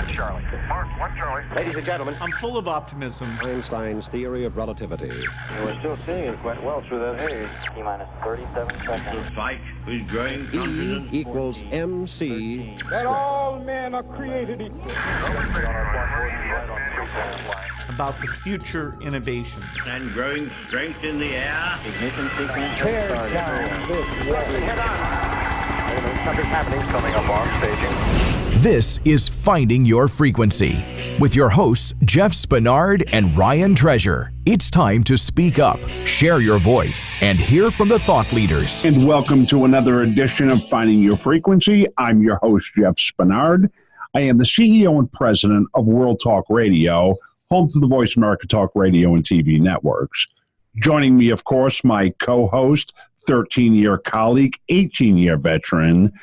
1 Charlie. Mark, 1 Charlie. Ladies and gentlemen, I'm full of optimism. Einstein's theory of relativity. and we're still seeing it quite well through that haze. T-minus 37 seconds. The fight with growing E confidence. equals 14, MC. 13. That all men are created equal. About the future innovations. And growing strength in the air. Ignition sequence. Tear started. down this wall. Something's happening. Coming up on staging. This is Finding Your Frequency with your hosts, Jeff Spenard and Ryan Treasure. It's time to speak up, share your voice, and hear from the thought leaders. And welcome to another edition of Finding Your Frequency. I'm your host, Jeff Spenard. I am the CEO and president of World Talk Radio, home to the Voice America Talk Radio and TV networks. Joining me, of course, my co-host, 13-year colleague, 18-year veteran,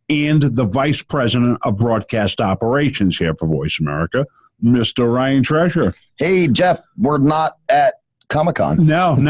and the vice president of broadcast operations here for Voice America, Mr. Ryan Treasure. Hey, Jeff, we're not at Comic-Con. No. You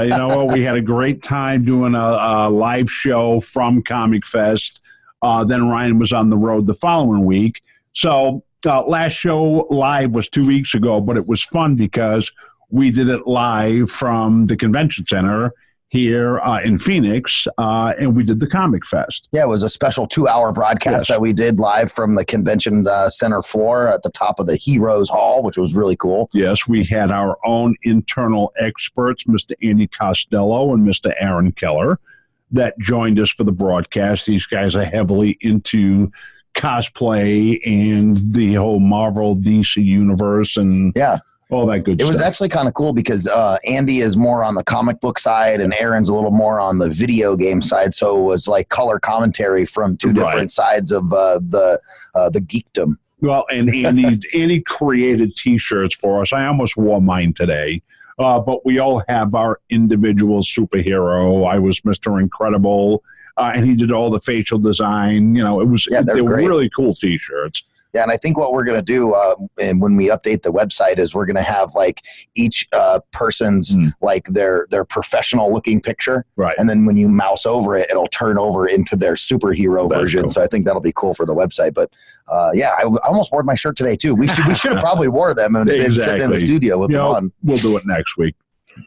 know what? We had a great time doing a live show from Comic Fest. Then Ryan was on the road the following week. So last show live was 2 weeks ago, but it was fun because we did it live from the convention center here in Phoenix, and we did the Comic Fest. Yeah, it was a special 2-hour broadcast that we did live from the convention center floor at the top of the Heroes Hall, which was really cool. Yes, we had our own internal experts, Mr. Andy Costello and Mr. Aaron Keller, that joined us for the broadcast. These guys are heavily into cosplay and the whole Marvel DC universe and all that good stuff. It was actually kind of cool because Andy is more on the comic book side and Aaron's a little more on the video game side. So it was like color commentary from two different sides of the geekdom. Well, and Andy created T-shirts for us. I almost wore mine today. But we all have our individual superhero. I was Mr. Incredible, and he did all the facial design. You know, they were really cool T-shirts. Yeah, and I think what we're going to do and when we update the website is we're going to have like each person's like their professional looking picture. Right. And then when you mouse over it, it'll turn over into their superhero version. Cool. So I think that'll be cool for the website. But I almost wore my shirt today too. We should have probably wore them and been sitting in the studio with them on. We'll do it next week.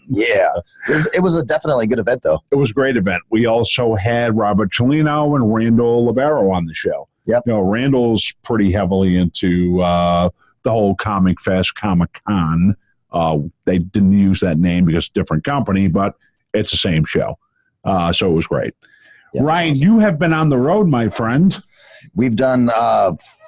Yeah, it was a definitely good event though. It was a great event. We also had Robert Cellino and Randall Libero on the show. Yep. You know, Randall's pretty heavily into the whole Comic Fest, Comic-Con. They didn't use that name because it's a different company, but it's the same show. So it was great. Yep. Ryan, you have been on the road, my friend. We've done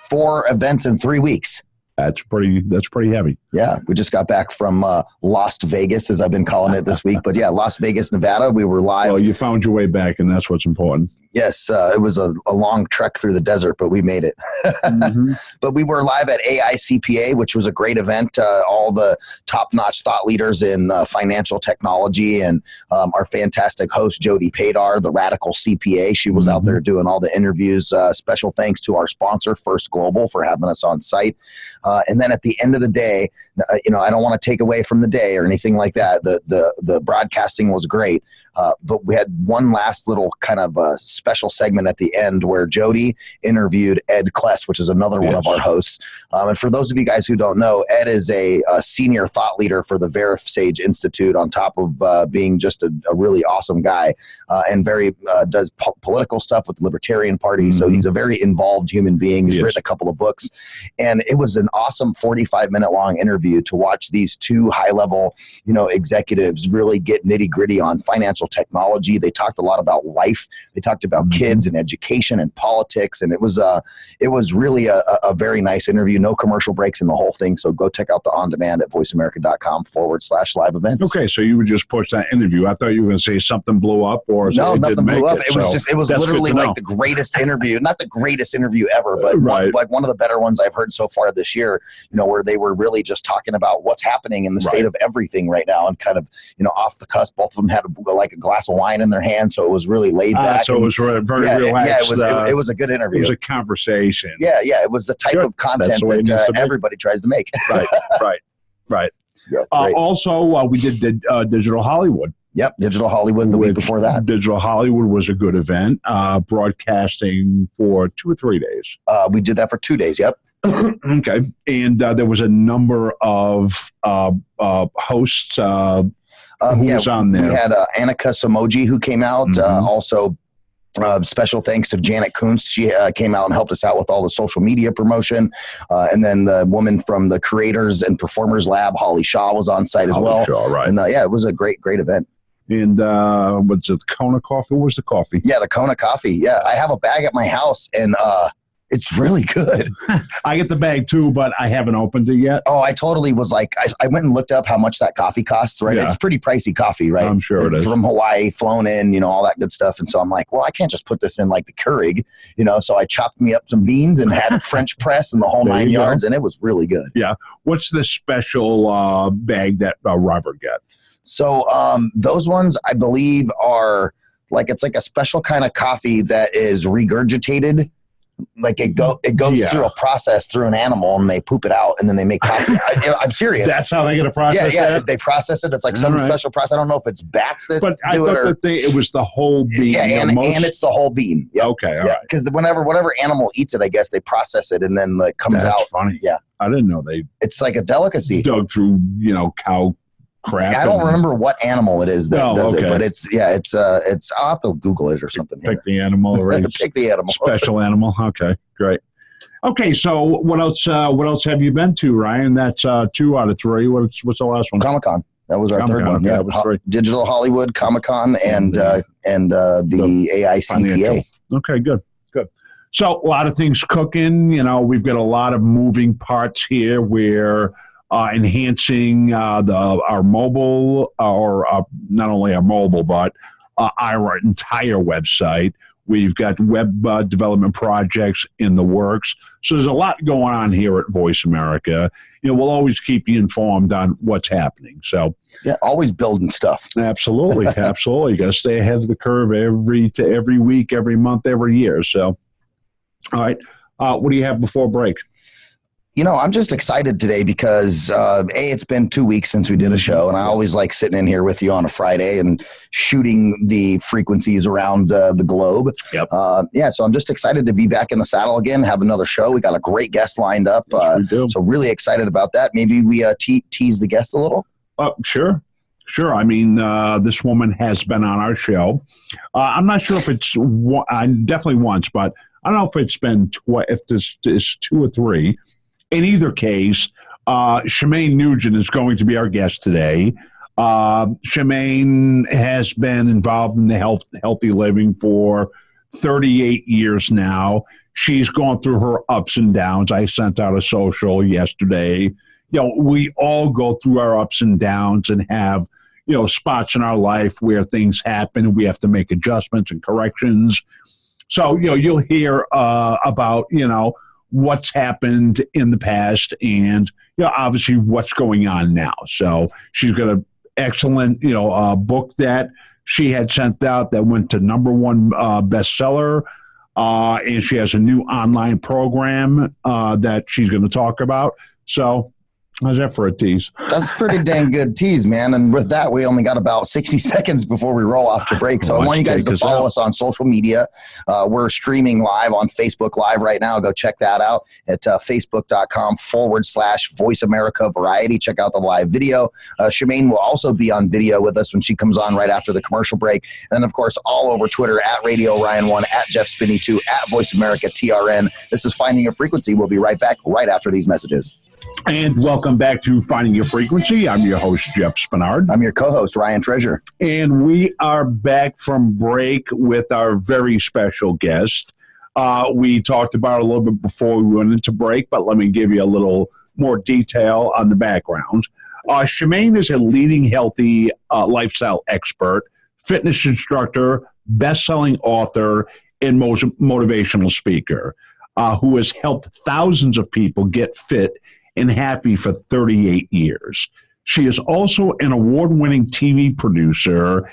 4 events in 3 weeks. That's pretty heavy. Yeah, we just got back from Las Vegas, as I've been calling it this week. But yeah, Las Vegas, Nevada. We were live. Well, you found your way back, and that's what's important. Yes, it was a long trek through the desert, but we made it. But we were live at AICPA, which was a great event. All the top-notch thought leaders in financial technology and our fantastic host, Jody Padar, the radical CPA. She was out there doing all the interviews. Special thanks to our sponsor, First Global, for having us on site. And then at the end of the day, I don't want to take away from the day or anything like that. The broadcasting was great, but we had one last little kind of special segment at the end where Jody interviewed Ed Kless, which is another one of our hosts. And for those of you guys who don't know, Ed is a senior thought leader for the VeriSage Institute, on top of being just a really awesome guy, and very does political stuff with the Libertarian Party. So he's a very involved human being. He's written a couple of books, and it was an awesome 45-minute long interview to watch these two high-level, executives really get nitty-gritty on financial technology. They talked a lot about life. They talked about kids and education and politics, and it was really a very nice interview. No commercial breaks in the whole thing, so go check out the on-demand at voiceamerica.com/live events. Okay, so you would just push that interview. I thought you were going to say something blew up, or no, nothing blew up. It was literally like the greatest interview, not the greatest interview ever, but one of the better ones I've heard so far this year. Where they were really just talking about what's happening in the state of everything right now, and kind of off the cusp. Both of them had like a glass of wine in their hand, so it was really laid back. So it was very relaxed. Yeah, it was a good interview. It was a conversation. Yeah, it was the type of content that everybody tries to make. Right. Yeah, also, we did Digital Hollywood. Yep, Digital Hollywood the week before that. Digital Hollywood was a good event, broadcasting for 2 or 3 days. We did that for 2 days, yep. Okay. And there was a number of hosts who was on there. We had Annika Samoji who came out. Also, special thanks to Janet Kunst. She came out and helped us out with all the social media promotion. And then the woman from the Creators and Performers Lab, Holly Shaw, was on site as well. Shaw, right. And it was a great event. And what's it, Kona Coffee? What was the coffee? Yeah, the Kona Coffee. Yeah, I have a bag at my house, and it's really good. I get the bag too, but I haven't opened it yet. Oh, I totally was like, I went and looked up how much that coffee costs, right? Yeah. It's pretty pricey coffee, right? I'm sure it is. From Hawaii, flown in, all that good stuff. And so I'm like, well, I can't just put this in like the Keurig, so I chopped me up some beans and had a French press and the whole 9 yards, and it was really good. Yeah. What's the special bag that Robert got? So those ones, I believe, are like, it's like a special kind of coffee that is regurgitated. Like it goes through a process through an animal, and they poop it out, and then they make coffee. I'm serious. That's how they get a process. Yeah. They process it. It's like some special process. I don't know if it's bats that do it, or it was the whole bean. Yeah, and it's the whole bean. Yep. Okay, all right. Because whatever animal eats it, I guess they process it, and then it comes out. Funny. Yeah, I didn't know they. It's like a delicacy. Dug through, cow crap. I don't remember what animal it is that does it, but it's I'll have to Google it or something. Pick the animal. Right? Pick the animal. Special animal. Okay, great. Okay, so what else have you been to, Ryan? That's 2 out of 3. What's the last one? Comic-Con. That was our third one. Yeah, it was great. Digital Hollywood, Comic-Con, and the AICPA. Okay, good. So a lot of things cooking. We've got a lot of moving parts here. We're enhancing our mobile, or not only our mobile, but our entire website. We've got web development projects in the works. So there's a lot going on here at Voice America. We'll always keep you informed on what's happening. So yeah, always building stuff. Absolutely. You got to stay ahead of the curve every week, every month, every year. So, all right. What do you have before break? I'm just excited today because, it's been 2 weeks since we did a show, and I always like sitting in here with you on a Friday and shooting the frequencies around the globe. Yep. So I'm just excited to be back in the saddle again, have another show. We got a great guest lined up. Yes, we do. So really excited about that. Maybe we tease the guest a little? Sure. I mean, this woman has been on our show. I'm not sure if it's definitely once, but I don't know if it's been if this is 2 or 3. In either case, Shemane Nugent is going to be our guest today. Shemane has been involved in the healthy living for 38 years now. She's gone through her ups and downs. I sent out a social yesterday. We all go through our ups and downs and have, spots in our life where things happen. We have to make adjustments and corrections. So, you'll hear about, what's happened in the past and, obviously what's going on now. So she's got an excellent, book that she had sent out that went to #1 bestseller. And she has a new online program that she's going to talk about. So how's that for a tease? That's a pretty dang good tease, man. And with that, we only got about 60 seconds before we roll off to break. So I want you guys to follow us on social media. We're streaming live on Facebook Live right now. Go check that out at facebook.com/Voice America Variety. Check out the live video. Shemane will also be on video with us when she comes on right after the commercial break. And then, of course, all over Twitter at Radio Ryan1, at Jeff Spinney 2, at Voice America TRN. This is Finding Your Frequency. We'll be right back right after these messages. And welcome back to Finding Your Frequency. I'm your host, Jeff Spenard. I'm your co-host, Ryan Treasure. And we are back from break with our very special guest. We talked about it a little bit before we went into break, but let me give you a little more detail on the background. Shemane is a leading healthy lifestyle expert, fitness instructor, best-selling author, and motivational speaker who has helped thousands of people get fit and happy for 38 years. She is also an award-winning TV producer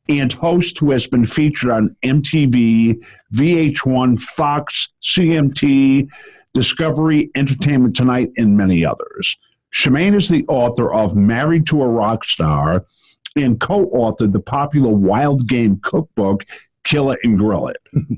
and host who has been featured on MTV, VH1, Fox, CMT, Discovery, Entertainment Tonight, and many others. Shemane is the author of Married to a Rock Star and co-authored the popular Wild Game Cookbook, kill it and grill it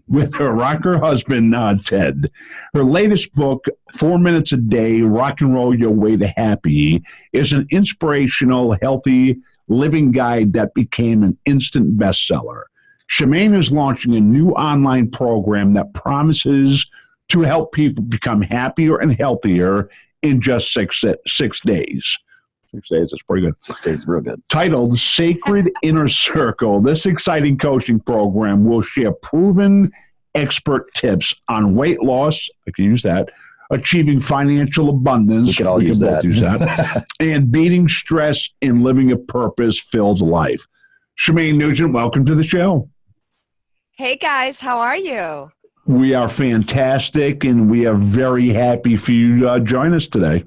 with her rocker husband, Ted. Her latest book, 4 Minutes a Day, Rock and Roll Your Way to Happy, is an inspirational, healthy living guide that became an instant bestseller. Shemane is launching a new online program that promises to help people become happier and healthier in just 6 days. 6 days, that's pretty good. 6 days, real good. Titled Sacred Inner Circle, this exciting coaching program will share proven expert tips on weight loss, I can use that, achieving financial abundance, we could all use that, and beating stress and living a purpose-filled life. Shemane Nugent, welcome to the show. Hey guys, how are you? We are fantastic, and we are very happy for you to join us today.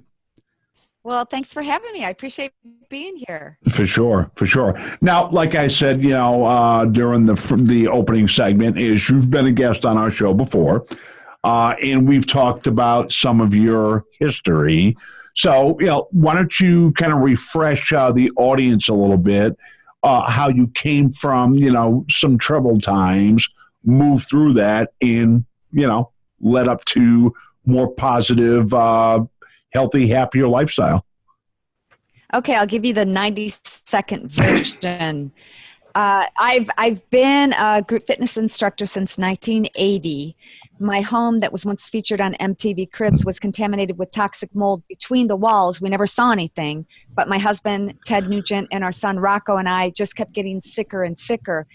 Well, thanks for having me. I appreciate being here. For sure, for sure. Now, like I said, during the opening segment, is you've been a guest on our show before, and we've talked about some of your history. So, why don't you kind of refresh the audience a little bit, how you came from, some troubled times, moved through that, and, led up to more positive, healthy, happier lifestyle. Okay, I'll give you the 90-second version. I've been a group fitness instructor since 1980. My home that was once featured on MTV Cribs was contaminated with toxic mold between the walls. We never saw anything, but my husband, Ted Nugent, and our son, Rocco, and I just kept getting sicker and sicker.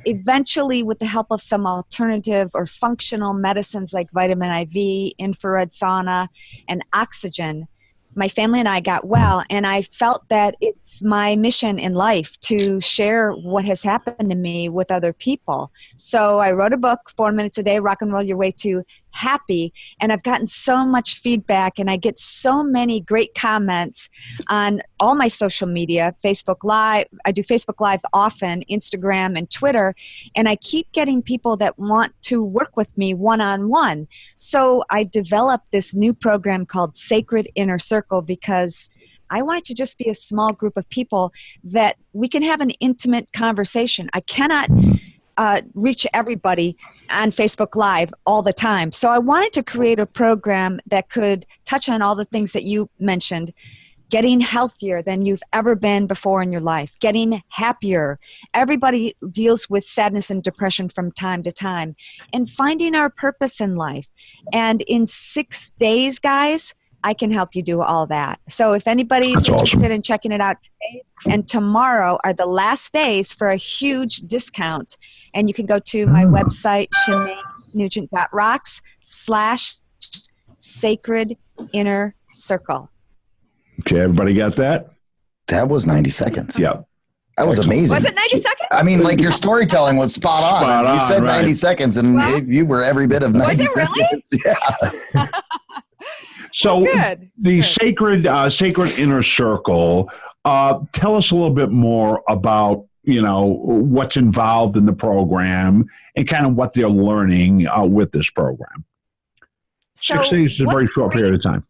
Eventually, with the help of some alternative or functional medicines like vitamin IV, infrared sauna, and oxygen, my family and I got well, and I felt that it's my mission in life to share what has happened to me with other people. So I wrote a book, 4 Minutes a Day, Rock and Roll Your Way to Happy, and I've gotten so much feedback, and I get so many great comments on all my social media, Facebook Live. I do Facebook Live often, Instagram and Twitter, and I keep getting people that want to work with me one-on-one. So I developed this new program called Sacred Inner Circle because I want it to just be a small group of people that we can have an intimate conversation. I cannot reach everybody on Facebook Live all the time. So I wanted to create a program that could touch on all the things that you mentioned. Getting healthier than you've ever been before in your life. Getting happier. Everybody deals with sadness and depression from time to time. And finding our purpose in life. And in 6 days, guys, I can help you do all that. So if anybody's interested in checking it out today and tomorrow are the last days for a huge discount. And you can go to my website, ShemaneNugent.rocks/Sacred Inner Circle. Okay, everybody got that? That was 90 seconds. Yeah. That was amazing. Was it 90 seconds? I mean, like your storytelling was spot on. You said 90 seconds, and you were every bit of 90 seconds. Was it really? Yeah. So the Sacred Inner Circle, tell us a little bit more about, what's involved in the program and kind of what they're learning with this program. So 6 days is a very short period of time.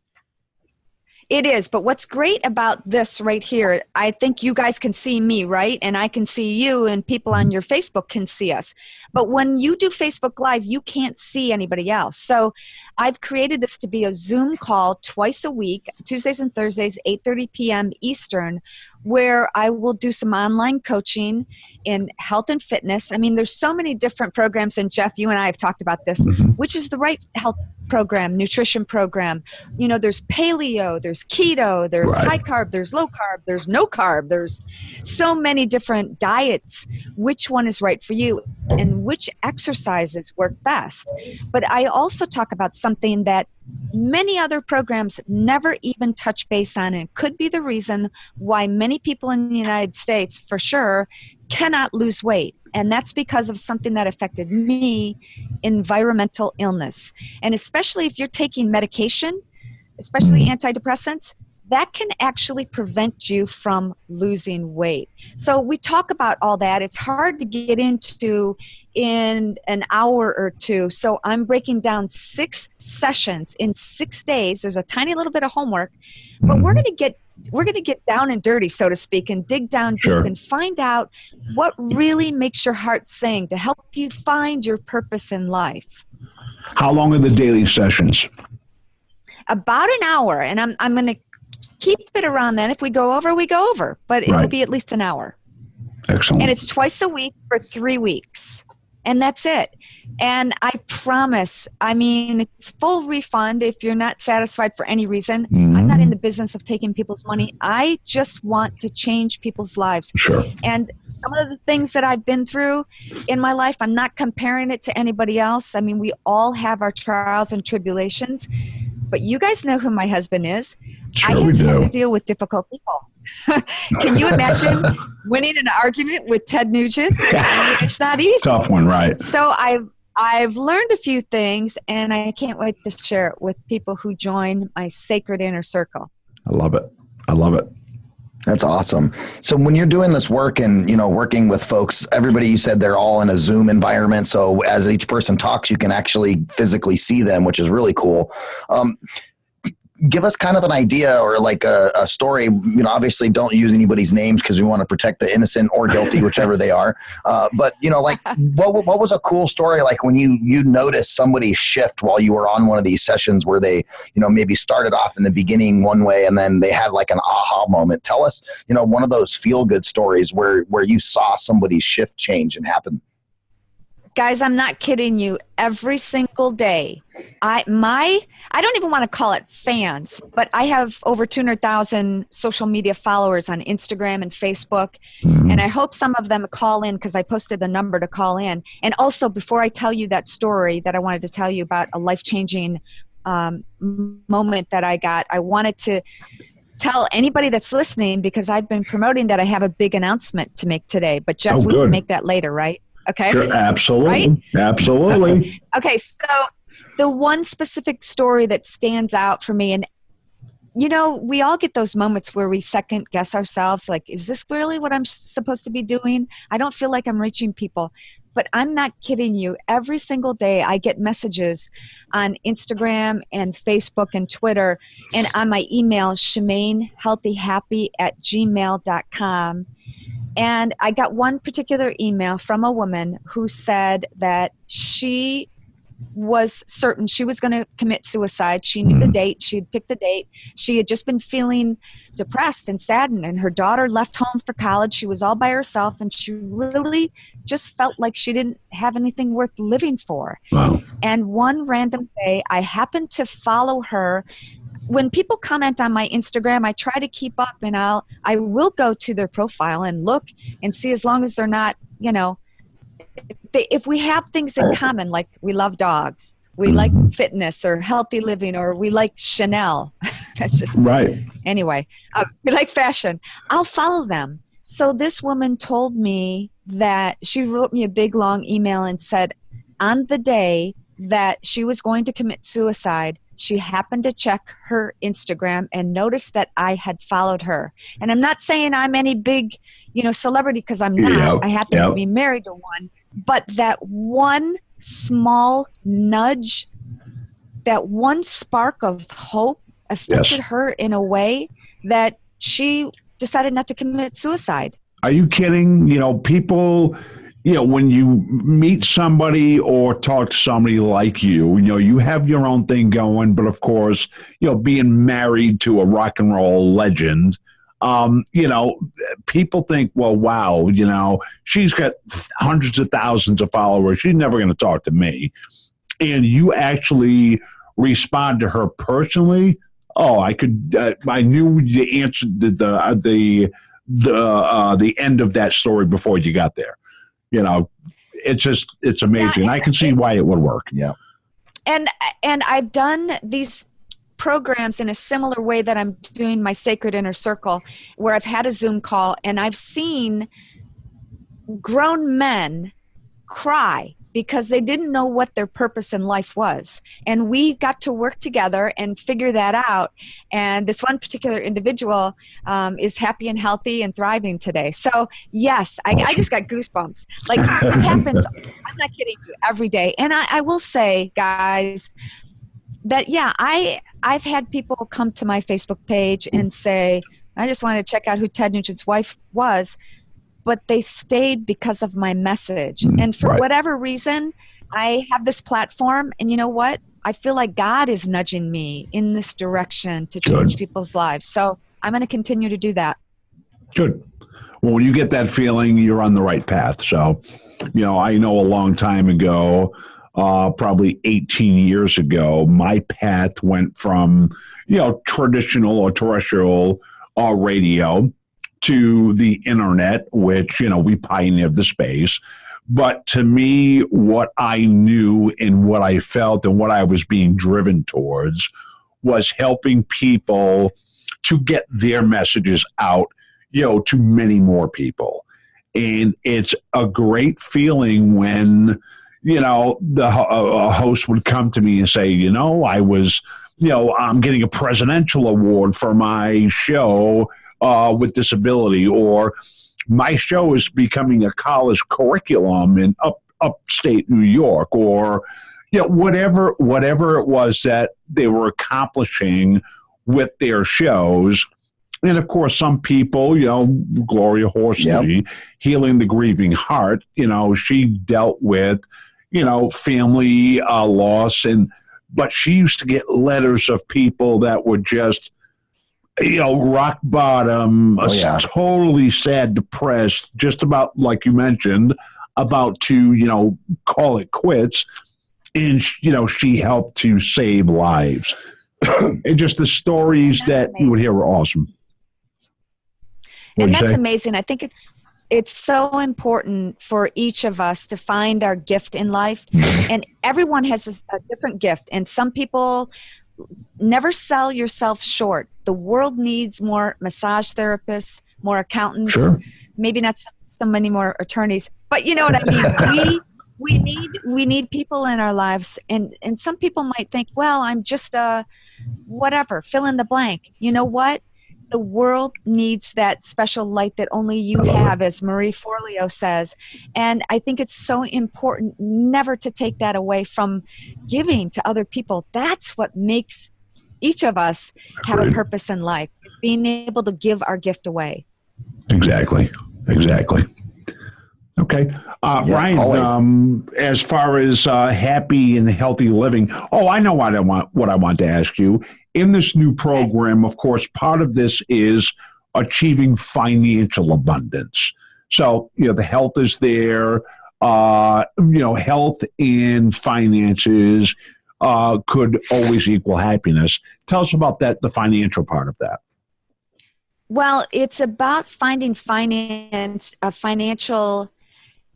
It is, but what's great about this right here, I think you guys can see me, right? And I can see you, and people on your Facebook can see us. But when you do Facebook Live, you can't see anybody else. So I've created this to be a Zoom call twice a week, Tuesdays and Thursdays, 8:30 p.m. Eastern, where I will do some online coaching in health and fitness. I mean, there's so many different programs, and Jeff, you and I have talked about this, which is the right health program, nutrition program. There's paleo, there's keto, there's high carb, there's low carb, there's no carb, there's so many different diets. Which one is right for you and which exercises work best? But I also talk about something that many other programs never even touch base on, and could be the reason why many people in the United States, for sure, cannot lose weight. And that's because of something that affected me, environmental illness. And especially if you're taking medication, especially antidepressants, that can actually prevent you from losing weight. So we talk about all that. It's hard to get into in an hour or two. So I'm breaking down 6 sessions in 6 days. There's a tiny little bit of homework, but we're going to get down and dirty, so to speak, and dig down deep and find out what really makes your heart sing to help you find your purpose in life. How long are the daily sessions? About an hour, and I'm going to keep it around then. If we go over, we go over, but it'll be at least an hour. Excellent. And it's twice a week for 3 weeks. And that's it. And I promise, I mean, it's full refund if you're not satisfied for any reason. I'm not in the business of taking people's money. I just want to change people's lives. Sure. And some of the things that I've been through in my life, I'm not comparing it to anybody else. I mean, we all have our trials and tribulations. But you guys know who my husband is. Sure, I we have had do. to deal with difficult people. Can you imagine winning an argument with Ted Nugent? I mean, it's not easy. Tough one, right? So I've learned a few things, and I can't wait to share it with people who join my sacred inner circle. I love it. I love it. That's awesome. So when you're doing this work and, working with folks, everybody, you said they're all in a Zoom environment. So as each person talks, you can actually physically see them, which is really cool. Give us kind of an idea or like a story. Obviously don't use anybody's names because we want to protect the innocent or guilty, whichever they are. But like what was a cool story like when you noticed somebody shift while you were on one of these sessions where they, maybe started off in the beginning one way and then they had like an aha moment. Tell us, one of those feel good stories where you saw somebody's shift change and happen. Guys, I'm not kidding you. Every single day, I don't even want to call it fans, but I have over 200,000 social media followers on Instagram and Facebook, and I hope some of them call in because I posted the number to call in. And also, before I tell you that story that I wanted to tell you about a life-changing moment that I got, I wanted to tell anybody that's listening, because I've been promoting that I have a big announcement to make today. But Jeff, we can make that later, right? Okay. Sure, absolutely. Right? Absolutely. Okay. So the one specific story that stands out for me, and we all get those moments where we second guess ourselves. Like, is this really what I'm supposed to be doing? I don't feel like I'm reaching people, but I'm not kidding you. Every single day I get messages on Instagram and Facebook and Twitter and on my email, shemanehealthyhappy@gmail.com. And I got one particular email from a woman who said that she was certain she was going to commit suicide. She knew the date. She had picked the date. She had just been feeling depressed and saddened, and her daughter left home for college. She was all by herself, and she really just felt like she didn't have anything worth living for. Wow. And one random day, I happened to follow her. When people comment on my Instagram, I try to keep up, and I will go to their profile and look and see, as long as they're not, if we have things in common, like we love dogs, we like fitness or healthy living, or we like Chanel. That's just right. Anyway, we like fashion. I'll follow them. So this woman told me that she wrote me a big long email and said on the day that she was going to commit suicide, she happened to check her Instagram and noticed that I had followed her. And I'm not saying I'm any big, celebrity, because I'm not. Yep. I happen to be married to one. But that one small nudge, that one spark of hope affected her in a way that she decided not to commit suicide. Are you kidding? People... when you meet somebody or talk to somebody like you have your own thing going, but of course, being married to a rock and roll legend, people think, well, wow, she's got hundreds of thousands of followers. She's never going to talk to me. And you actually respond to her personally. Oh, I knew the answer to the end of that story before you got there. It's amazing. Yeah, I can see why it would work. Yeah. And I've done these programs in a similar way that I'm doing my Sacred Inner Circle, where I've had a Zoom call and I've seen grown men cry because they didn't know what their purpose in life was. And we got to work together and figure that out. And this one particular individual is happy and healthy and thriving today. So yes, I just got goosebumps. Like, it happens, I'm not kidding you, every day. And I will say, guys, that I've had people come to my Facebook page and say, I just wanted to check out who Ted Nugent's wife was, but they stayed because of my message. And for whatever reason, I have this platform, and you know what? I feel like God is nudging me in this direction to change people's lives. So I'm going to continue to do that. Good. Well, when you get that feeling, you're on the right path. So, I know a long time ago, probably 18 years ago, my path went from, traditional or terrestrial radio to the internet, which, we pioneered the space. But to me, what I knew and what I felt and what I was being driven towards was helping people to get their messages out, to many more people. And it's a great feeling when, the host would come to me and say, I was, I'm getting a presidential award for my show with disability, or my show is becoming a college curriculum in upstate New York, or whatever it was that they were accomplishing with their shows. And of course, some people, Gloria Horsley, Healing the Grieving Heart, she dealt with, family loss, but she used to get letters of people that were just, rock bottom, totally sad, depressed, just about, like you mentioned, about to, call it quits. And, she helped to save lives. And just the stories that you would hear were awesome. And that's amazing. I think it's so important for each of us to find our gift in life. And everyone has a different gift. And some people, never sell yourself short. The world needs more massage therapists, more accountants, maybe not so many more attorneys, but you know what I mean? We need people in our lives. And some people might think, well, I'm just a whatever, fill in the blank. You know what? The world needs that special light that only you have, as Marie Forleo says. And I think it's so important never to take that away from giving to other people. That's what makes each of us have a purpose in life. It's being able to give our gift away. Exactly. Okay. Ryan, as far as happy and healthy living, I know what I want to ask you. In this new program, of course, part of this is achieving financial abundance. So, the health is there. Health and finances could always equal happiness. Tell us about that, the financial part of that. Well, it's about finding a financial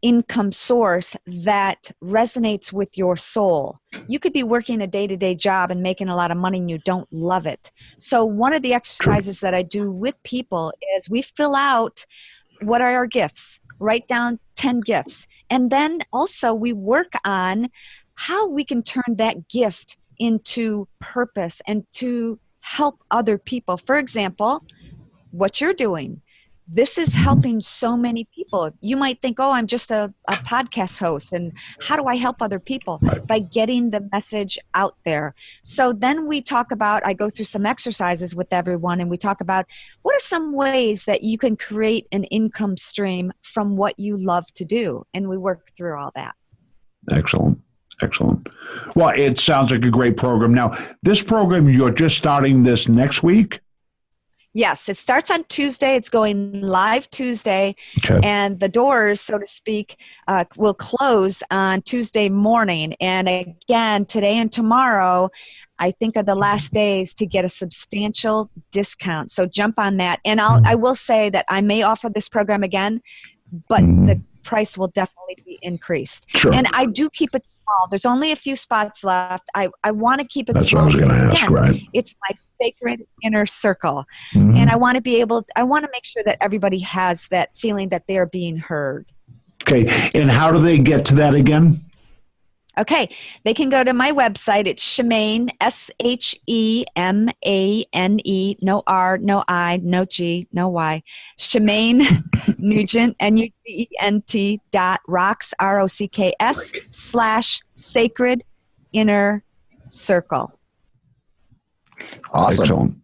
income source that resonates with your soul. You could be working a day-to-day job and making a lot of money and you don't love it. So one of the exercises that I do with people is we fill out what are our gifts, write down 10 gifts. And then also we work on how we can turn that gift into purpose and to help other people. For example, what you're doing. This is helping so many people. You might think, I'm just a podcast host, and how do I help other people? By getting the message out there. So then I go through some exercises with everyone, and we talk about what are some ways that you can create an income stream from what you love to do. And we work through all that. Excellent. Well, it sounds like a great program. Now, this program, you're just starting this next week? Yes, it starts on Tuesday. It's going live Tuesday, and the doors, so to speak, will close on Tuesday morning. And again, today and tomorrow, I think are the last days to get a substantial discount. So jump on that. And I will say that I may offer this program again, but the price will definitely be increased. Sure. And I do keep it small. There's only a few spots left. I want to keep it small. That's what I was going to ask, right? It's my sacred inner circle. And I want to make sure that everybody has that feeling that they're being heard. Okay. And how do they get to that again? Okay, they can go to my website. It's Shemane, Shemane, no R, no I, no G, no Y, Shemane Nugent, NUGENT .rocks/sacred inner circle. Awesome.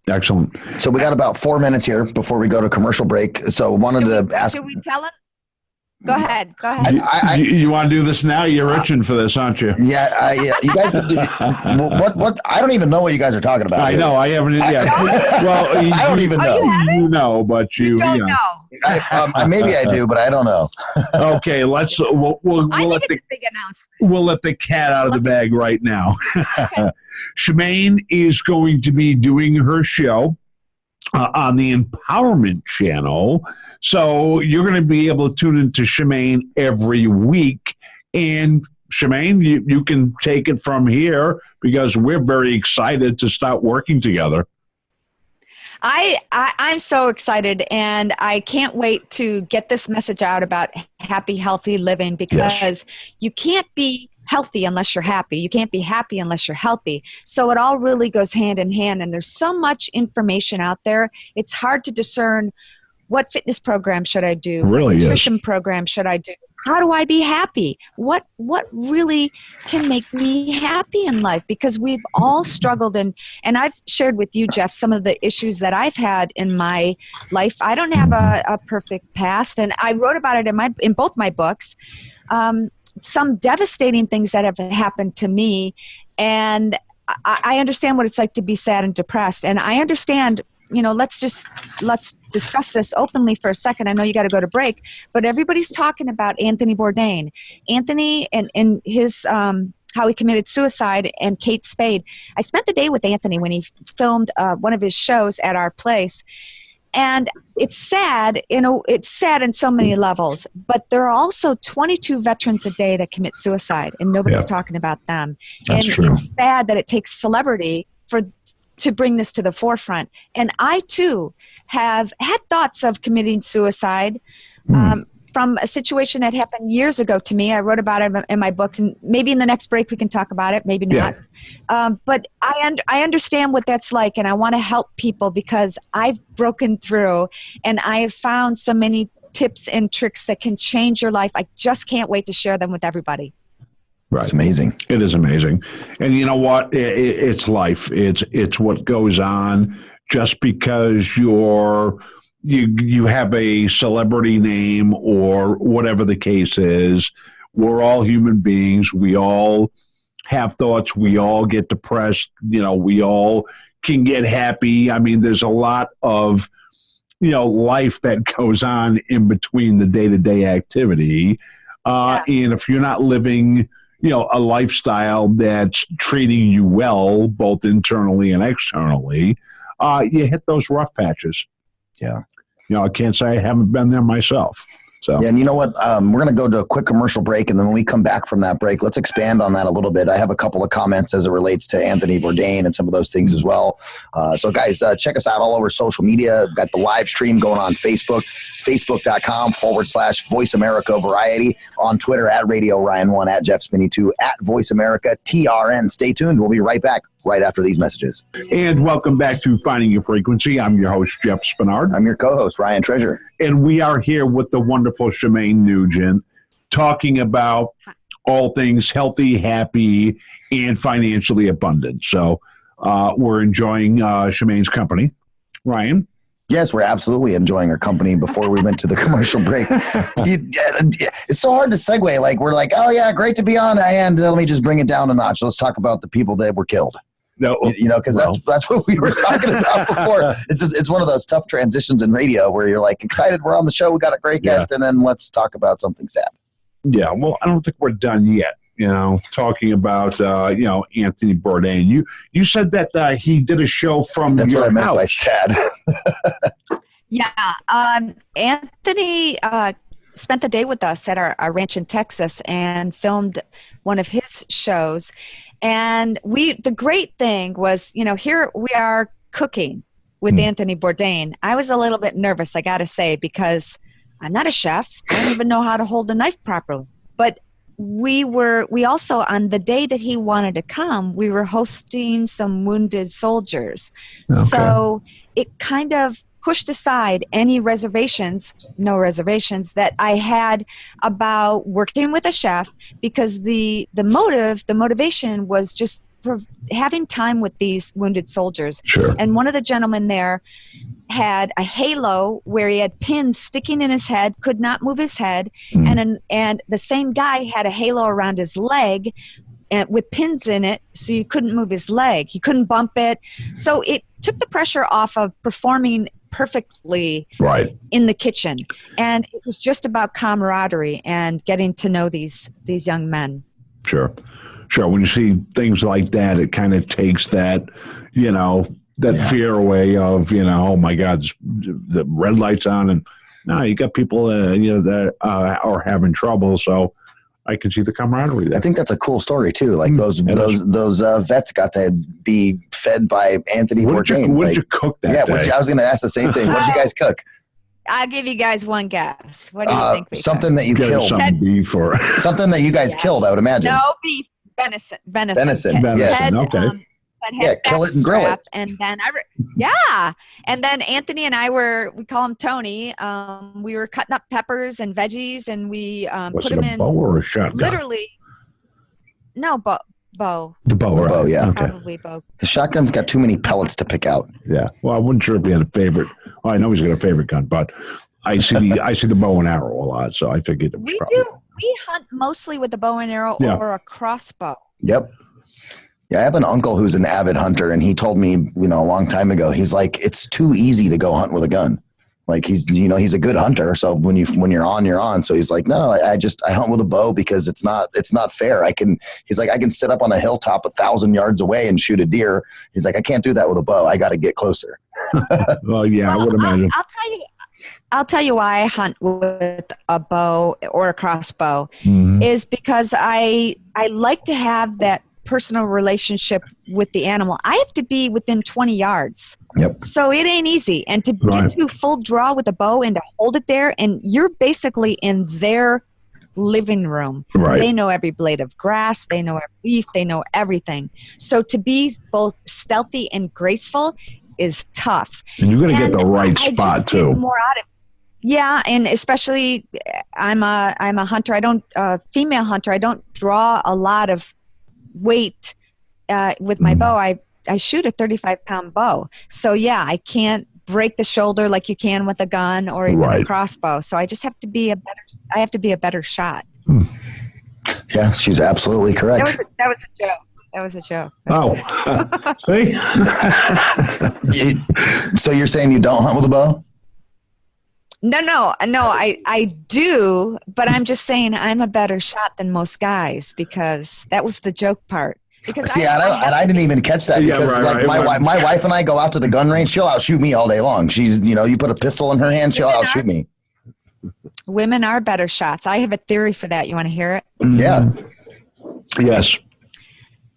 Excellent. So we got about 4 minutes here before we go to commercial break. So wanted to ask. Should we tell them? Go ahead. You want to do this now? You're itching for this, aren't you? Yeah, you guys. What? I don't even know what you guys are talking about. I know. I haven't. Yeah. Well, I don't even know. You know, but you don't know. Maybe I do, but I don't know. Okay, let's. We'll let the big announcement. We'll let the cat out of the bag right now. Okay. Shemane is going to be doing her show on the Empowerment Channel. So you're going to be able to tune into Shemane every week. And Shemane, you can take it from here because we're very excited to start working together. I'm so excited, and I can't wait to get this message out about happy, healthy living, because you can't be healthy unless you're happy. You can't be happy unless you're healthy. So it all really goes hand in hand, and there's so much information out there. It's hard to discern what fitness program should I do? Really what nutrition program should I do? How do I be happy? What really can make me happy in life? Because we've all struggled, and I've shared with you, Jeff, some of the issues that I've had in my life. I don't have a perfect past, and I wrote about it in both my books. Some devastating things that have happened to me, and I understand what it's like to be sad and depressed, and I understand. Let's discuss this openly for a second. I know you got to go to break, but everybody's talking about Anthony Bourdain. Anthony and his how he committed suicide, and Kate Spade. I spent the day with Anthony when he filmed one of his shows at our place. And it's sad, it's sad in so many levels, but there are also 22 veterans a day that commit suicide, and nobody's talking about them. That's and true. It's sad that it takes celebrity to bring this to the forefront. And I, too, have had thoughts of committing suicide from a situation that happened years ago to me. I wrote about it in my books, and maybe in the next break we can talk about it, maybe not. But I understand what that's like, and I want to help people because I've broken through, and I have found so many tips and tricks that can change your life. I just can't wait to share them with everybody. Right. It's amazing. It is amazing. And you know what? It's life. It's what goes on. Just because you have a celebrity name or whatever the case is, we're all human beings. We all have thoughts. We all get depressed. We all can get happy. I mean, there's a lot of, life that goes on in between the day-to-day activity. And if you're not living a lifestyle that's treating you well, both internally and externally, you hit those rough patches. Yeah. I can't say I haven't been there myself. So. Yeah, and you know what? We're going to go to a quick commercial break, and then when we come back from that break, let's expand on that a little bit. I have a couple of comments as it relates to Anthony Bourdain and some of those things as well. So, guys, check us out all over social media. We've got the live stream going on Facebook, facebook.com/Voice America Variety, on Twitter @Radio Ryan1, @JeffSpinney2, @Voice America TRN. Stay tuned. We'll be right back right after these messages. And welcome back to Finding Your Frequency. I'm your host, Jeff Spenard. I'm your co-host, Ryan Treasure. And we are here with the wonderful Shemane Nugent, talking about all things healthy, happy, and financially abundant. So we're enjoying Shemane's company. Ryan? Yes, we're absolutely enjoying our company before we went to the commercial break. It's so hard to segue. Like, we're like, oh, yeah, great to be on. And let me just bring it down a notch. Let's talk about the people that were killed. No, because that's what we were talking about before. It's one of those tough transitions in radio where you're like, excited, we're on the show, we got a great guest, and then let's talk about something sad. Yeah, well, I don't think we're done yet. Talking about Anthony Bourdain. You said that he did a show from That's your what I meant house. by sad. Yeah, Anthony spent the day with us at our ranch in Texas and filmed one of his shows. And the great thing was, here we are cooking with Anthony Bourdain. I was a little bit nervous, I got to say, because I'm not a chef. I don't even know how to hold a knife properly. But we also, on the day that he wanted to come, we were hosting some wounded soldiers. Okay. So it kind of pushed aside any no reservations that I had about working with a chef, because the motivation was just having time with these wounded soldiers. Sure. And one of the gentlemen there had a halo where he had pins sticking in his head, could not move his head, and the same guy had a halo around his leg with pins in it, so you couldn't move his leg. He couldn't bump it. So it took the pressure off of performing perfectly in the kitchen. And it was just about camaraderie and getting to know these young men. Sure. When you see things like that, it kind of takes that, fear away of, oh my God, the red light's on, and now you got people, that are having trouble. So I can see the camaraderie there. I think that's a cool story too. Like those vets got to be fed by Anthony Bourdain. What did you cook that day? I was going to ask the same thing. What did you guys cook? I'll give you guys one guess. What do you think? Something that you killed. Some beef or something that you guys killed, I would imagine. No beef. Venison. Yes. Okay. Kill it and grill it. And then and then Anthony and I we call him Tony. We were cutting up peppers and veggies, and we put them in. Bow or a shotgun? Literally, no bow. The bow, yeah. Okay. Probably bow. The shotgun's got too many pellets to pick out. Yeah. Well, I wasn't sure if he had a favorite. Oh, I know he's got a favorite gun, but I see the bow and arrow a lot, so I figured it was We hunt mostly with a bow and arrow or a crossbow. Yep. Yeah, I have an uncle who's an avid hunter, and he told me, a long time ago, he's like, it's too easy to go hunt with a gun. Like he's a good hunter. So when you're on, you're on. So he's like, no, I hunt with a bow because it's not fair. I can sit up on a hilltop 1,000 yards away and shoot a deer. He's like, I can't do that with a bow. I got to get closer. Well, yeah, I would imagine. I'll tell you why I hunt with a bow or a crossbow is because I like to have that personal relationship with the animal. I have to be within 20 yards. Yep. So it ain't easy. And to get to full draw with a bow and to hold it there, and you're basically in their living room. Right. They know every blade of grass. They know every leaf. They know everything. So to be both stealthy and graceful is tough. And you're going to get the right spot too. More out of Yeah, and especially I'm a hunter. I don't female hunter. I don't draw a lot of weight with my bow. I shoot a 35-pound bow. So yeah, I can't break the shoulder like you can with a gun or even a crossbow. So I just have to be a better shot. Yeah, she's absolutely correct. That was a joke. That was a joke. Oh, see? So you're saying you don't hunt with a bow? No, I do, but I'm just saying I'm a better shot than most guys because that was the joke part. Because I didn't even catch that because my wife and I go out to the gun range. She'll outshoot me all day long. She's, you put a pistol in her hand, she'll outshoot me. Women are better shots. I have a theory for that. You want to hear it? Yeah. Yes.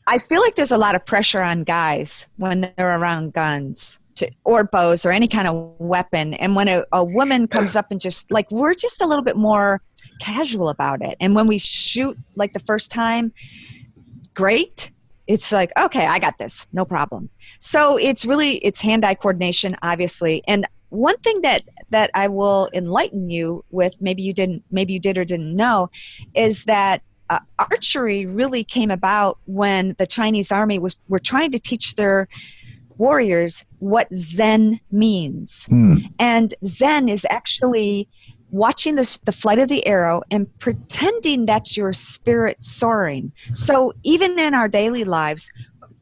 I feel like there's a lot of pressure on guys when they're around guns or bows or any kind of weapon. And when a woman comes up and just like, we're just a little bit more casual about it. And when we shoot like the first time, great. It's like, okay, I got this. No problem. So it's hand-eye coordination, obviously. And one thing that I will enlighten you with, maybe you did or didn't know, is that archery really came about when the Chinese army were trying to teach their warriors what Zen means. And Zen is actually watching the flight of the arrow and pretending that's your spirit soaring. So even in our daily lives,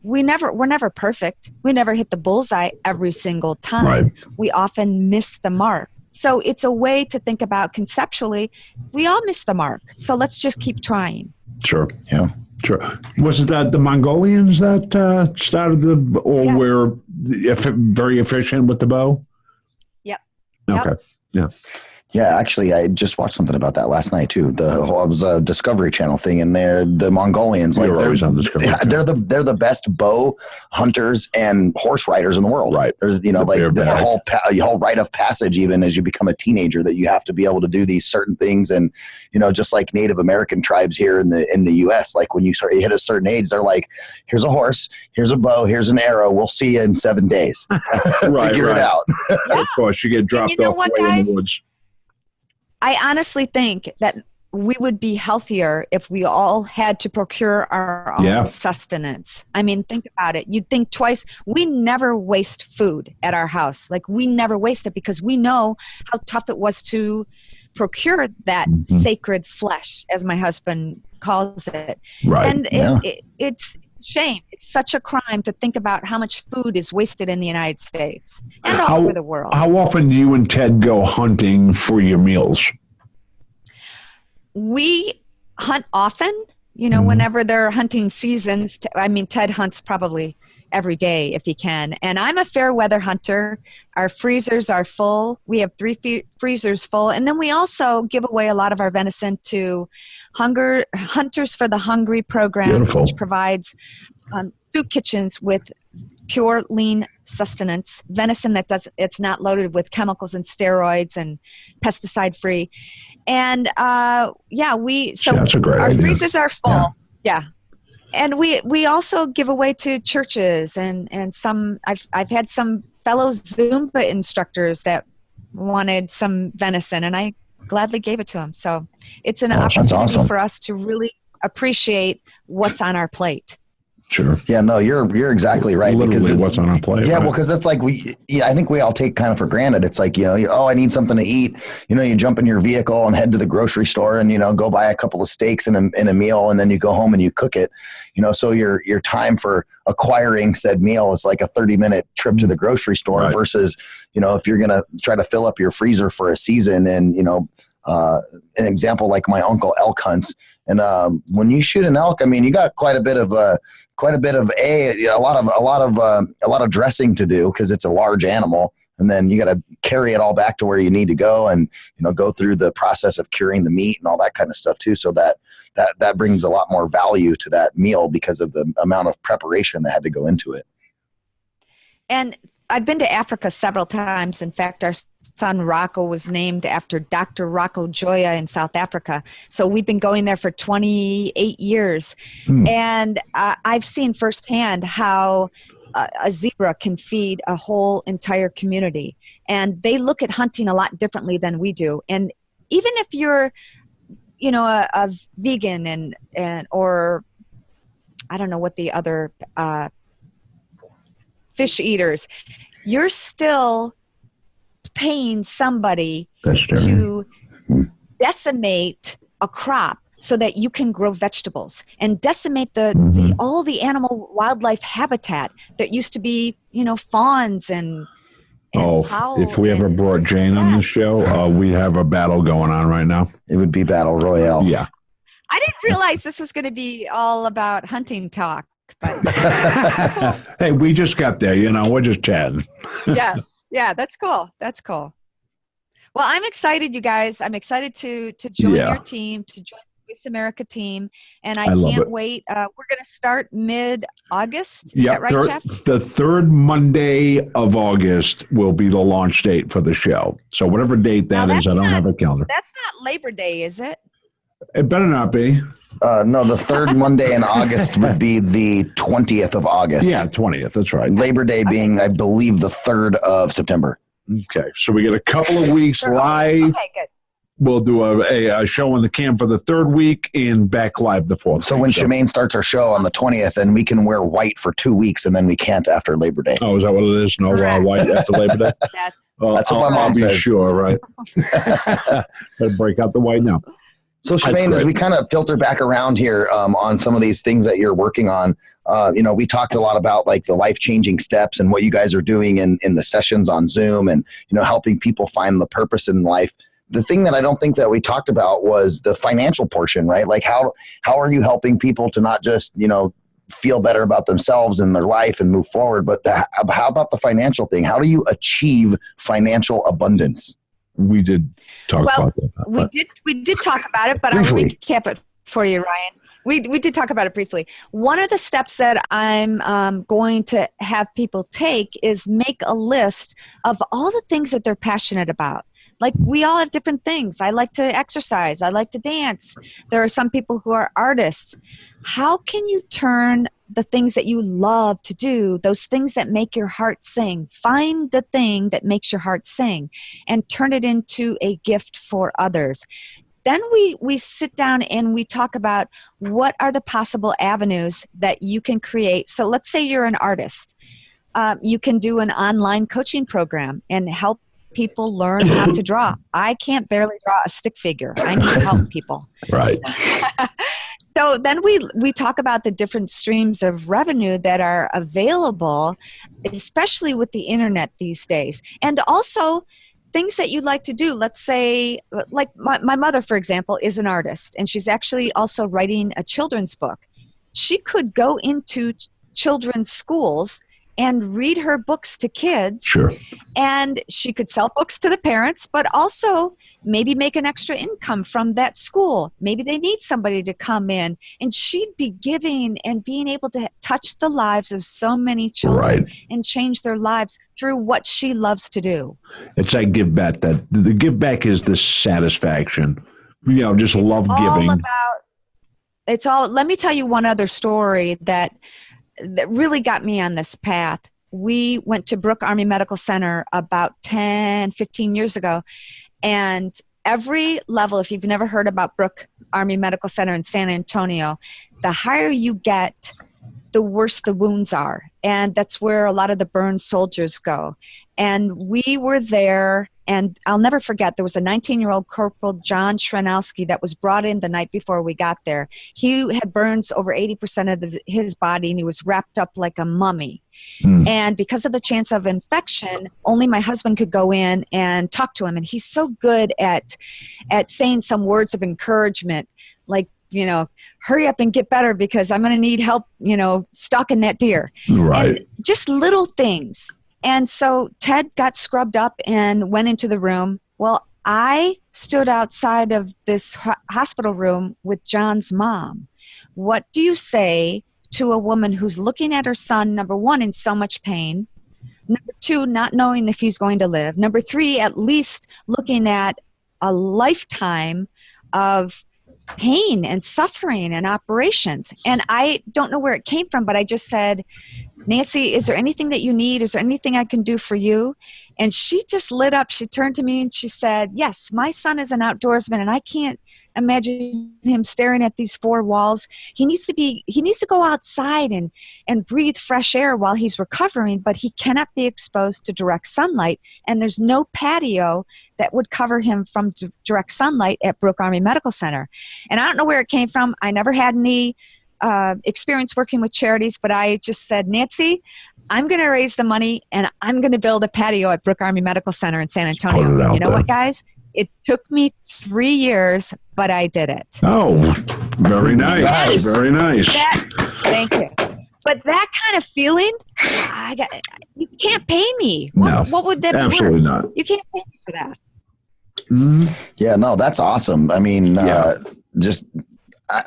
we're never perfect. We never hit the bullseye every single time. Right. We often miss the mark. So it's a way to think about conceptually, we all miss the mark. So let's just keep trying. Sure. Yeah. Sure. Was it that the Mongolians that started were very efficient with the bow? Yep. Okay. Yeah. Yeah, actually, I just watched something about that last night too. It was a Discovery Channel thing, and the Mongolians, You're always on Discovery Channel. they're the best bow hunters and horse riders in the world. Right. There's the whole rite of passage, even as you become a teenager, that you have to be able to do these certain things, and just like Native American tribes here in the U.S., like when you hit a certain age, they're like, here's a horse, here's a bow, here's an arrow. We'll see you in 7 days. Figure it out. Of course, you get dropped off way in the woods. I honestly think that we would be healthier if we all had to procure our own sustenance. I mean, think about it. You'd think twice. We never waste food at our house. Like, we never waste it because we know how tough it was to procure that sacred flesh, as my husband calls it. Right. And it's shame. It's such a crime to think about how much food is wasted in the United States and all over the world. How often do you and Ted go hunting for your meals? We hunt often, whenever there are hunting seasons. Ted hunts probably every day if he can. And I'm a fair weather hunter. Our freezers are full. We have 3 freezers full. And then we also give away a lot of our venison to Hunters for the Hungry program, Beautiful. Which provides soup kitchens with pure, lean sustenance, venison it's not loaded with chemicals and steroids and pesticide free. And our freezers are full. Yeah. And we also give away to churches and some, I've had some fellow Zumba instructors that wanted some venison, and I gladly gave it to them. So it's an opportunity for us to really appreciate what's on our plate. Sure. Yeah, no, you're exactly right. Literally what's on our plate. Yeah, right? well, because it's like I think we all take kind of for granted. It's like, I need something to eat. You jump in your vehicle and head to the grocery store and, go buy a couple of steaks and a meal, and then you go home and you cook it. So your time for acquiring said meal is like a 30-minute trip to the grocery store versus, if you're going to try to fill up your freezer for a season and, an example like my uncle elk hunts. And when you shoot an elk, you got quite a bit of a lot of dressing to do because it's a large animal, and then you got to carry it all back to where you need to go, and go through the process of curing the meat and all that kind of stuff too. So that brings a lot more value to that meal because of the amount of preparation that had to go into it. And I've been to Africa several times. In fact, our son Rocco was named after Dr. Rocco Joya in South Africa. So we've been going there for 28 years. And I've seen firsthand how a zebra can feed a whole entire community. And they look at hunting a lot differently than we do. And even if you're, a vegan and or I don't know what the other fish eaters, you're still paying somebody to decimate a crop so that you can grow vegetables and decimate all the animal wildlife habitat that used to be, fawns and fowl. If we ever brought Jane on the show, we have a battle going on right now. It would be battle royale. Yeah. I didn't realize this was going to be all about hunting talk. But hey, we just got there, we're just chatting. Yes. Yeah, that's cool. That's cool. Well, I'm excited, you guys. I'm excited to join your team, to join the Voice America team. And I can't wait. We're going to start mid-August. Is that right, Jeff? The third Monday of August will be the launch date for the show. So whatever date that is, I don't have a calendar. That's not Labor Day, is it? It better not be. No, the third Monday in August would be the 20th of August. Yeah, 20th. That's right. Labor Day being, I believe, the 3rd of September. Okay. So we get a couple of weeks live. Okay, good. We'll do a show on the cam for the 3rd week and back live the 4th. So when Shemane starts our show on the 20th, and we can wear white for 2 weeks, and then we can't after Labor Day. Oh, is that what it is? No white after Labor Day? That's what my mom says. I'll be sure, right? Better break out the white now. So Shemane, as we kind of filter back around here on some of these things that you're working on, we talked a lot about like the life-changing steps and what you guys are doing in the sessions on Zoom and, helping people find the purpose in life. The thing that I don't think that we talked about was the financial portion, right? Like how are you helping people to not just, feel better about themselves and their life and move forward, but how about the financial thing? How do you achieve financial abundance? we did talk about that. We did talk about it, but I'll recap it for you, Ryan. We did talk about it briefly. One of the steps that I'm going to have people take is make a list of all the things that they're passionate about. Like, we all have different things. I like to exercise. I like to dance. There are some people who are artists. How can you turn the things that you love to do, those things that make your heart sing, find the thing that makes your heart sing and turn it into a gift for others? Then we sit down and we talk about what are the possible avenues that you can create. So let's say you're an artist. You can do an online coaching program and help people learn how to draw. I can't barely draw a stick figure. I need help, people. Right. So then we talk about the different streams of revenue that are available, especially with the internet these days. And also things that you'd like to do. Let's say, like my mother, for example, is an artist, and she's actually also writing a children's book. She could go into children's schools and read her books to kids. Sure. And she could sell books to the parents, but also maybe make an extra income from that school. Maybe they need somebody to come in, and she'd be giving and being able to touch the lives of so many children and change their lives through what she loves to do. It's like give back. That the give back is the satisfaction. Just love giving. Let me tell you one other story that really got me on this path. We went to Brooke Army Medical Center about 10, 15 years ago. And every level, if you've never heard about Brooke Army Medical Center in San Antonio, the higher you get, the worse the wounds are. And that's where a lot of the burned soldiers go. And we were there, and I'll never forget, there was a 19-year-old Corporal John Shrenowski that was brought in the night before we got there. He had burns over 80% of his body, and he was wrapped up like a mummy. And because of the chance of infection, only my husband could go in and talk to him. And he's so good at saying some words of encouragement, like, hurry up and get better because I'm going to need help, stalking that deer. Right. And just little things. And so Ted got scrubbed up and went into the room. Well, I stood outside of this hospital room with John's mom. What do you say to a woman who's looking at her son, number one, in so much pain, number two, not knowing if he's going to live, number three, at least looking at a lifetime of pain and suffering and operations? And I don't know where it came from, but I just said, Nancy, is there anything that you need? Is there anything I can do for you? And she just lit up. She turned to me and she said, yes, my son is an outdoorsman, and I can't imagine him staring at these four walls. He needs to go outside and breathe fresh air while he's recovering, but he cannot be exposed to direct sunlight. And there's no patio that would cover him from direct sunlight at Brooke Army Medical Center. And I don't know where it came from. I never had any experience working with charities, but I just said, Nancy, I'm going to raise the money and I'm going to build a patio at Brooke Army Medical Center in San Antonio. You know what, guys? It took me 3 years, but I did it. Oh, very nice. Very nice. Thank you. But that kind of feeling, you can't pay me. What would that be? Absolutely not. You can't pay me for that. Yeah, no, that's awesome. I mean,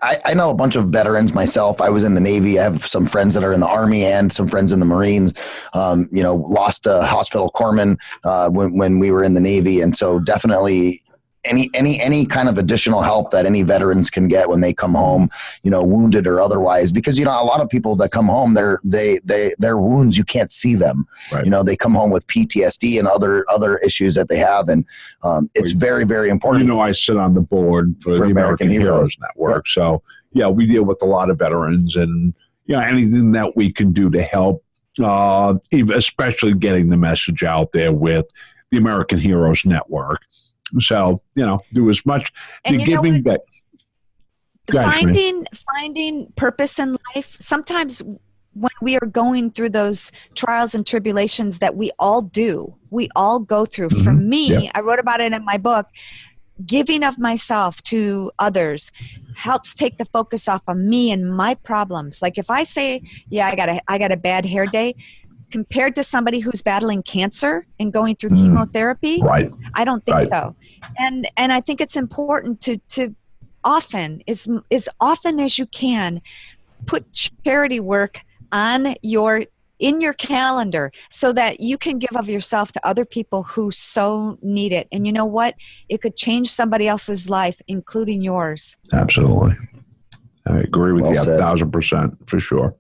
I know a bunch of veterans myself. I was in the Navy. I have some friends that are in the Army and some friends in the Marines. Lost a hospital corpsman when we were in the Navy, and so definitely any kind of additional help that any veterans can get when they come home, wounded or otherwise, because a lot of people that come home, their wounds, you can't see them. Right. They come home with PTSD and other issues that they have, and it's very, very important. I sit on the board for the American Heroes Network, so we deal with a lot of veterans, and anything that we can do to help, especially getting the message out there with the American Heroes Network. So, do as much and the giving back. Finding purpose in life. Sometimes when we are going through those trials and tribulations that we all go through. Mm-hmm. For me, I wrote about it in my book. Giving of myself to others helps take the focus off of me and my problems. Like if I say, I got a bad hair day, compared to somebody who's battling cancer and going through chemotherapy? Right. I don't think Right. so. And I think it's important to often, as often as you can, put charity work in your calendar so that you can give of yourself to other people who so need it. And you know what? It could change somebody else's life, including yours. Absolutely. I agree with Well you said. 1,000% for sure.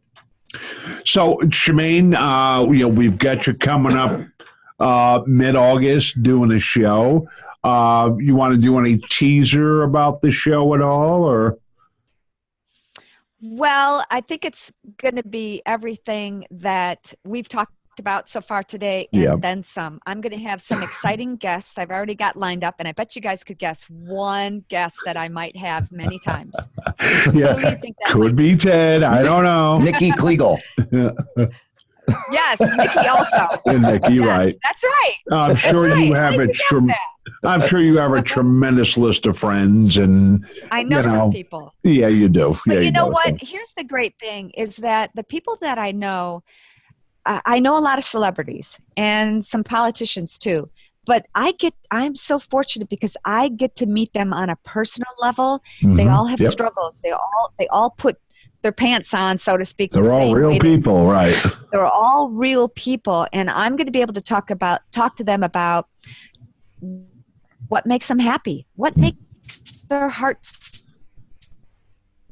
So, Shemane, we've got you coming up mid-August doing a show. You want to do any teaser about the show at all, or? Well, I think it's going to be everything that we've talked about so far today and then some. I'm going to have some exciting guests I've already got lined up, and I bet you guys could guess one guest that I might have many times. Who do you think that Could be Ted. I don't know. Nikki Kliegel. Yes, Nikki also. And Nikki, Yes, right. That's right. I'm sure right. you How have did a you guess that? I'm sure you have a tremendous list of friends, and I know some people. Yeah, you do. But yeah, you know do. what? Here's the great thing is that the people that I know a lot of celebrities and some politicians too. But I'm so fortunate because I get to meet them on a personal level. They all have struggles. They all put their pants on, so to speak. They're all real people, right? They're all real people, and I'm going to be able to talk to them about what makes them happy, what makes their hearts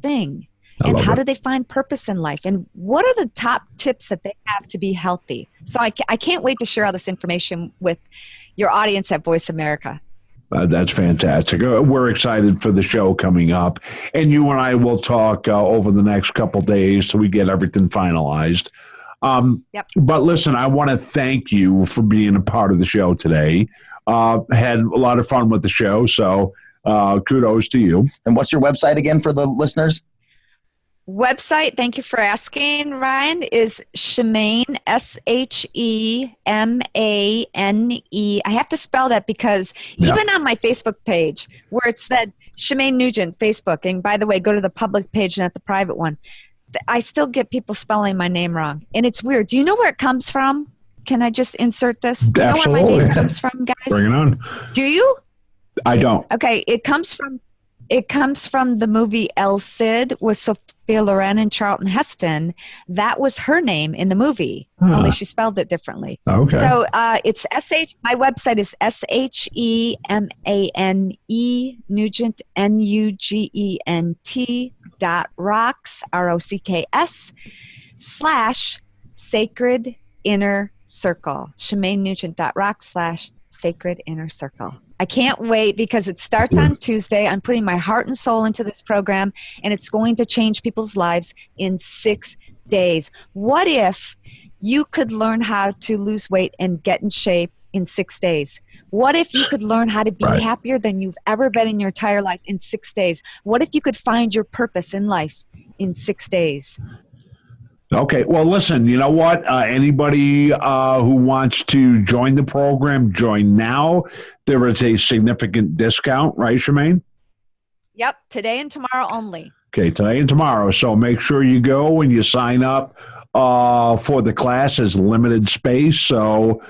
sing, and how do they find purpose in life, and what are the top tips that they have to be healthy. So I can't wait to share all this information with your audience at Voice America. That's fantastic. We're excited for the show coming up, and you and I will talk over the next couple days so we get everything finalized. But listen, I want to thank you for being a part of the show today. Had a lot of fun with the show, so kudos to you. And what's your website again for the listeners? Website, thank you for asking, Ryan, is Shemane, Shemane. I have to spell that because even on my Facebook page, where it's that Shemane Nugent Facebook, and by the way, go to the public page, not the private one, I still get people spelling my name wrong. And it's weird. Do you know where it comes from? Can I just insert this? Do you know where my name comes from, guys? Bring it on. Do you? I don't. Okay, it comes from the movie El Cid with Sophia Loren and Charlton Heston. That was her name in the movie, only she spelled it differently. Okay. So it's my website is Shemane Nugent NUGENT .rocks /sacred inner circle. ShemaneNugent.rocks/sacred inner circle. I can't wait because it starts on Tuesday. I'm putting my heart and soul into this program, and it's going to change people's lives in 6 days. What if you could learn how to lose weight and get in shape in 6 days? What if you could learn how to be happier than you've ever been in your entire life in 6 days? What if you could find your purpose in life in 6 days? Okay. Well, listen, you know what? Anybody who wants to join the program, join now. There is a significant discount, right, Shemane? Yep. Today and tomorrow only. Okay. Today and tomorrow. So make sure you go and you sign up for the class. As limited space. So